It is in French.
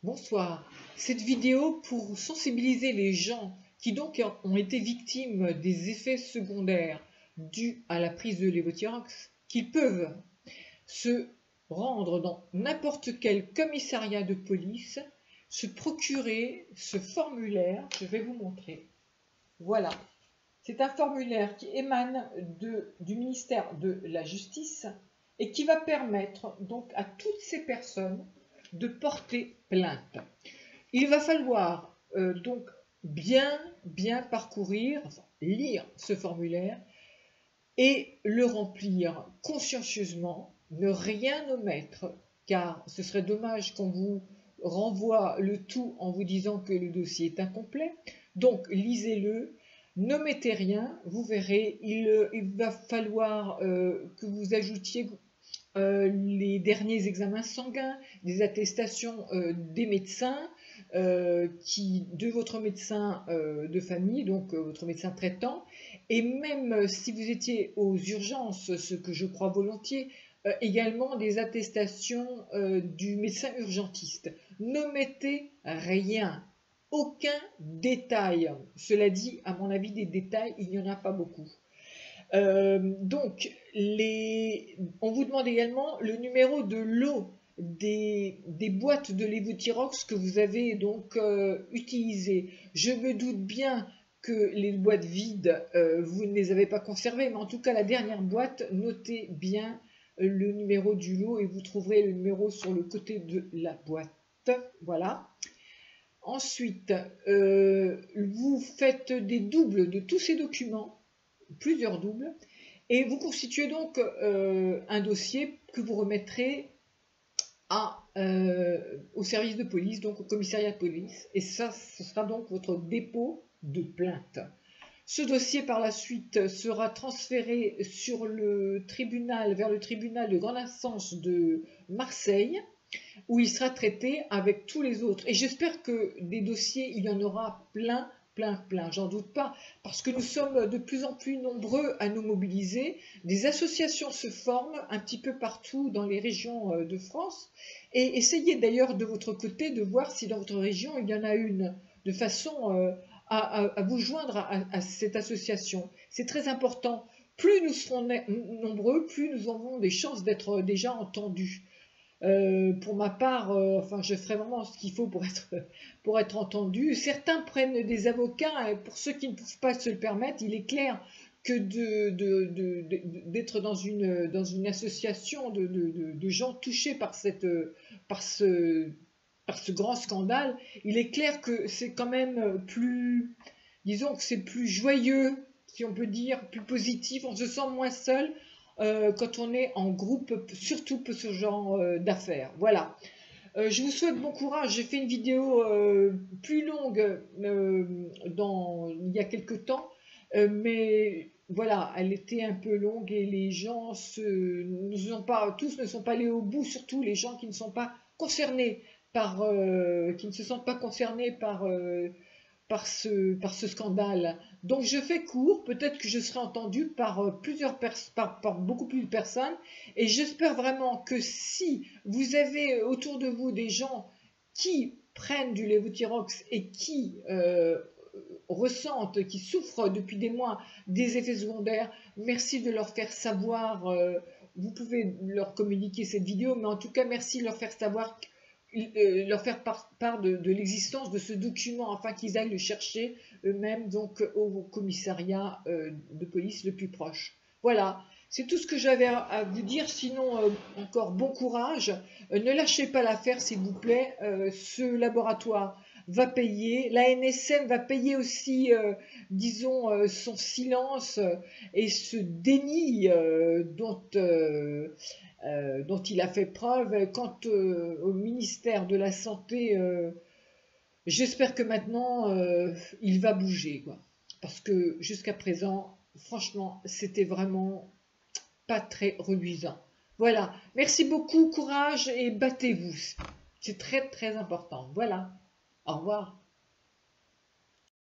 Bonsoir. Cette vidéo pour sensibiliser les gens qui donc ont été victimes des effets secondaires dus à la prise de lévothyrox, qu'ils peuvent se rendre dans n'importe quel commissariat de police, se procurer ce formulaire, je vais vous montrer. Voilà. C'est un formulaire qui émane du ministère de la Justice et qui va permettre donc à toutes ces personnes de porter plainte. Il va falloir donc bien parcourir, enfin, lire ce formulaire et le remplir consciencieusement, ne rien omettre, car ce serait dommage qu'on vous renvoie le tout en vous disant que le dossier est incomplet. Donc lisez-le, n'omettez rien, vous verrez, il va falloir que vous ajoutiez les derniers examens sanguins, des attestations des médecins, de votre médecin de famille, donc votre médecin traitant, et même si vous étiez aux urgences, ce que je crois volontiers, également des attestations du médecin urgentiste. N'omettez rien, aucun détail. Cela dit, à mon avis, des détails, il n'y en a pas beaucoup. Donc, on vous demande également le numéro de lot des boîtes de lévothyrox que vous avez donc utilisées. Je me doute bien que les boîtes vides, vous ne les avez pas conservées, mais en tout cas la dernière boîte, notez bien le numéro du lot et vous trouverez le numéro sur le côté de la boîte. Voilà. Ensuite, vous faites des doubles de tous ces documents, plusieurs doubles, et vous constituez donc un dossier que vous remettrez au service de police, donc au commissariat de police, et ça, ce sera donc votre dépôt de plainte. Ce dossier, par la suite, sera transféré sur le tribunal, vers le tribunal de grande instance de Marseille, où il sera traité avec tous les autres. Et j'espère que des dossiers, il y en aura plein, j'en doute pas, parce que nous sommes de plus en plus nombreux à nous mobiliser. Des associations se forment un petit peu partout dans les régions de France, et essayez d'ailleurs de votre côté de voir si dans votre région il y en a une, de façon à vous joindre à cette association. C'est très important. Plus nous serons nombreux, plus nous aurons des chances d'être déjà entendus. Pour ma part, enfin, je ferai vraiment ce qu'il faut pour être entendu. Certains prennent des avocats, et pour ceux qui ne peuvent pas se le permettre, il est clair que d'être dans une association de gens touchés par ce grand scandale, il est clair que c'est quand même plus, disons que c'est plus joyeux, si on peut dire, plus positif, on se sent moins seul quand on est en groupe, surtout pour ce genre d'affaires. Voilà. Je vous souhaite bon courage. J'ai fait une vidéo plus longue il y a quelque temps, mais voilà, elle était un peu longue et les gens tous ne sont pas allés au bout, surtout les gens qui ne sont pas concernés qui ne se sentent pas concernés par ce scandale. Donc je fais court, peut-être que je serai entendue par beaucoup plus de personnes, et j'espère vraiment que si vous avez autour de vous des gens qui prennent du lévothyrox et qui ressentent, qui souffrent depuis des mois des effets secondaires, merci de leur faire savoir, vous pouvez leur communiquer cette vidéo, mais en tout cas merci de leur faire savoir, leur faire part de l'existence de ce document afin qu'ils aillent le chercher eux-mêmes donc au commissariat de police le plus proche. Voilà, c'est tout ce que j'avais à vous dire. Sinon, encore bon courage. Ne lâchez pas l'affaire, s'il vous plaît. Ce laboratoire va payer. L'ANSM va payer aussi, disons, son silence et ce déni dont il a fait preuve. Quant au ministère de la Santé, j'espère que maintenant, il va bouger, quoi. Parce que jusqu'à présent, franchement, c'était vraiment pas très reluisant. Voilà, merci beaucoup, courage et battez-vous. C'est très important. Voilà, au revoir.